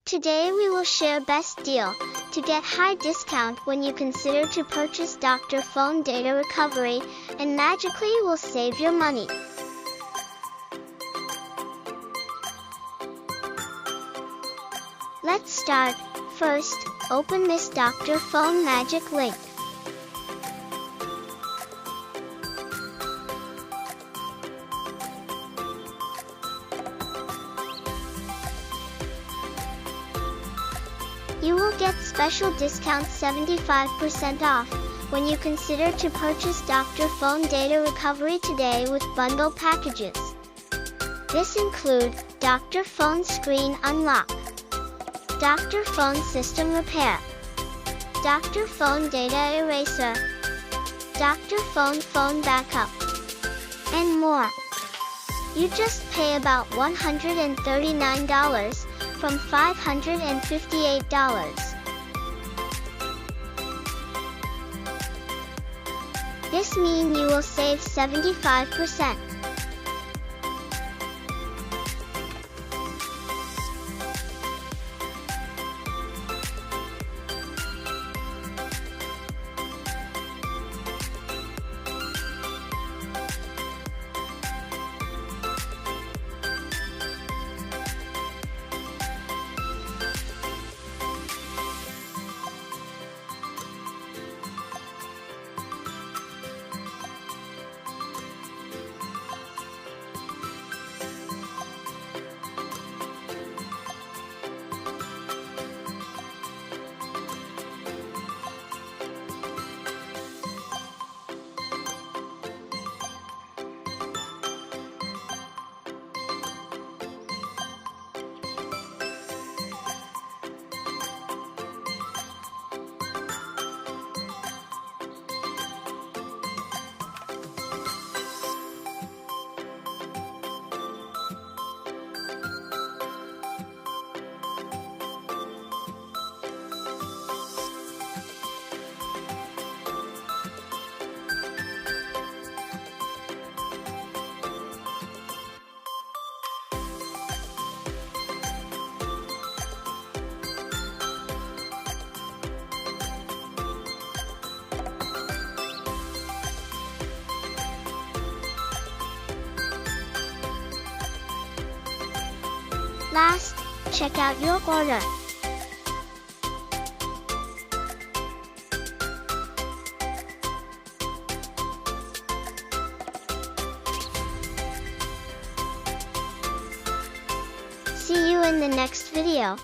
Today we will share best deal to get high discount when you consider to purchase Dr.Fone data recovery, and magically will save your money. Let's start. First, open this Dr.Fone magic link. You will get special discount 75% off when you consider to purchase Dr.Fone data recovery today with bundle packages. This include Dr.Fone screen unlock, Dr.Fone system repair, Dr.Fone data eraser, Dr.Fone phone backup, and more. You just pay about $139 from $558. This means you will save 75%. Last, check out your order. See you in the next video.